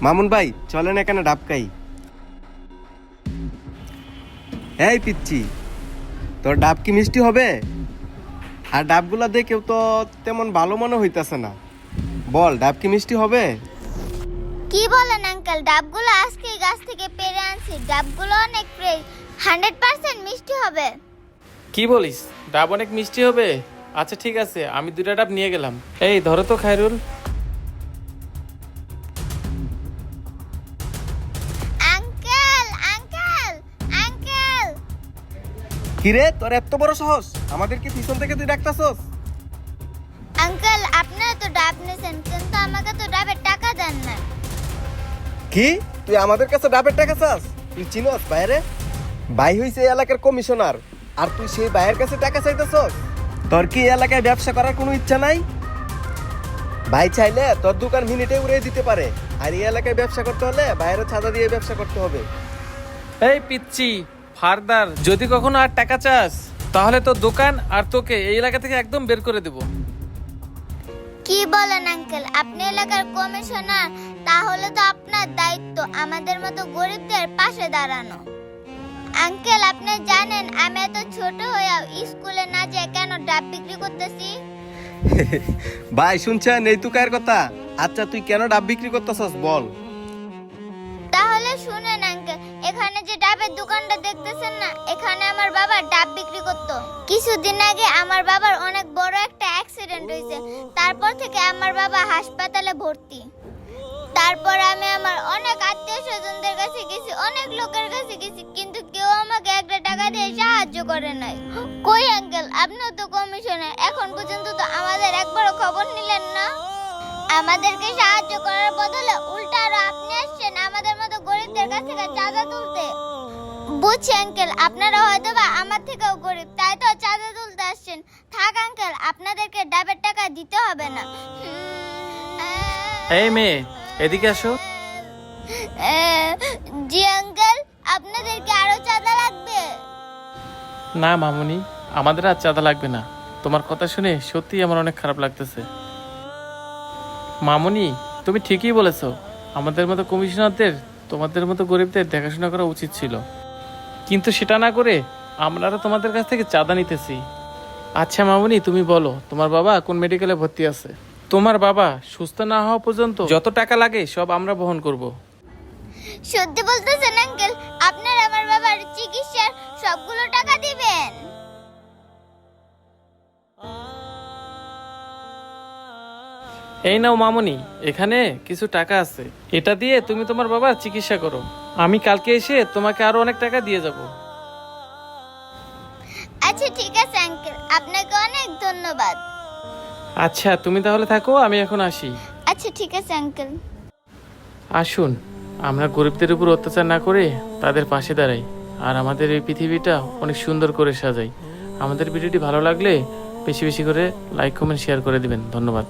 মামুন ভাই চলেন এখানে ডাব খাই। এই পিচ্ছি, তোর ডাব কি মিষ্টি হবে? আর ডাবগুলা দেখেও তো তেমন ভালো মনে হইতাছে না। বল, ডাব কি মিষ্টি হবে? কি বলেন আঙ্কেল, ডাবগুলো আজকে গাছ থেকে পেড়ে আনছি। ডাবগুলো অনেক ফ্রেশ, 100% মিষ্টি হবে। কি বলিস, ডাব অনেক মিষ্টি হবে? আচ্ছা ঠিক আছে, আমি 2টা ডাব নিয়ে গেলাম। এই ধরো তো খায়রুল। আঙ্কেল আঙ্কেল আঙ্কেল, কিরে, তোর এত বড় সাহস, আমাদেরকে পিছন থেকে তুই ডাকতাছস? আঙ্কেল আপনারা তো ডাব নিয়েছেন, কিন্তু আমাকে তো ডাবের টাকা দেন না। কি, তুই আমাদের কাছে ডাবের টাকা চাস? তুই চিনস বাইরে? ভাই হইছে এই এলাকার কমিশনার, আর তুই সেই ভাইয়ের কাছে টাকা চাইতেছস? তোর কি এই এলাকায় ব্যবসা করার কোনো ইচ্ছা নাই? ভাই চাইলে তোর দোকান মিনিটে উড়িয়ে দিতে পারে, আর এই এলাকায় ব্যবসা করতে হলে বাইরে ছাদা দিয়ে ব্যবসা করতে হবে। এই পিচ্ছি ফারদার, যদি কখনো আর টাকা চাস তাহলে তোর দোকান আর তোকে এই এলাকা থেকে একদম বের করে দেব। কি বলেন আঙ্কেল, আপনি এলাকার কমিশনার, তাহলে তো আপনার দায়িত্ব আমাদের মতো গরিবদের পাশে দাঁড়ানো। আঙ্কেল আপনি জানেন আমি এত ছোট হয়েও স্কুলে না যেয়ে কেন ডাব বিক্রি করতেছি? ভাই শুনছেন এই তুকার কথা? আচ্ছা তুই কেন ডাব বিক্রি করতেছস বল। তাহলে শুনেন আঙ্কেল, এখানে যে ডাবের দোকানটা দেখতেছেন না, এখানে আমার বাবা ডাব বিক্রি করতো। কিছুদিন আগে আমার বাবার অনেক বড় একটা অ্যাক্সিডেন্ট হয়েছে, তারপর থেকে আমার বাবা হাসপাতালে ভর্তি। তারপর আমি আমার অনেক আত্মীয় স্বজনদের কাছে গেছি, অনেক লোকের কাছে গেছি, কিন্তু কেউ আমাকে একটা টাকা দিয়ে সাহায্য করে নাই। কই আঙ্কেল, আপনিও তো কমিশনার, এখন পর্যন্ত তো আমাদের একবারও খবর নিলেন না। আমাদেরকে সাহায্য করার বদলে উল্টা আরো আপনি আসছেন আমাদের মতো গরিবদের কাছ থেকে চাঁদা তুলতে। বুঝছি আঙ্কেল, আপনারা হয়তো বা আমার থেকেও গরিব, তাই তো চাঁদা তুলতে আসছেন। থাক আঙ্কেল, আপনাদেরকে ডাবের টাকা দিতে হবে না। এই মেয়ে, এদিকে আসো। জি আঙ্কেল, আপনাদেরকে আরো চাঁদা লাগবে? না মামুনি, আমাদের আর চাঁদা লাগবে না। তোমার কথা শুনে সত্যি আমার অনেক খারাপ লাগতেছে। মামুনি, তুমি ঠিকই বলেছো, আমাদের মতো কমিশনারদের তোমাদের মতো গরিবদের দেখাশোনা করা উচিত ছিল, কিন্তু সেটা না করে আমরা তোমাদের কাছ থেকে চাঁদা নিতেছি। আচ্ছা মামুনি, তুমি বলো তোমার বাবা কোন মেডিকেলে ভর্তি আছে? তোমার বাবা সুস্থ না হওয়া পর্যন্ত যত টাকা লাগে সব আমরা বহন করব। সত্যি বলতেছেন আঙ্কেল, আপনারা আমার বাবার চিকিৎসার সবগুলো টাকা দিবেন? এই নাও মামুনি, এখানে কিছু টাকা আছে, এটা দিয়ে তুমি তোমার বাবার চিকিৎসা করো। আমি কালকে এসে তোমাকে আরো অনেক টাকা দিয়ে যাব। আচ্ছা ঠিক আছে আঙ্কেল, আপনাকে অনেক ধন্যবাদ। আচ্ছা তুমি তাহলে থাকো, আমি এখন আসি। আচ্ছা ঠিক আছে আঙ্কেল। আসুন, আমরা গরিবদের উপর অত্যাচার না করে তাদের পাশে দাঁড়াই, আর আমাদের এই পৃথিবীটা অনেক সুন্দর করে সাজাই। আমাদের ভিডিওটি ভালো লাগলে বেশি বেশি করে লাইক কমেন্ট শেয়ার করে দিবেন। ধন্যবাদ।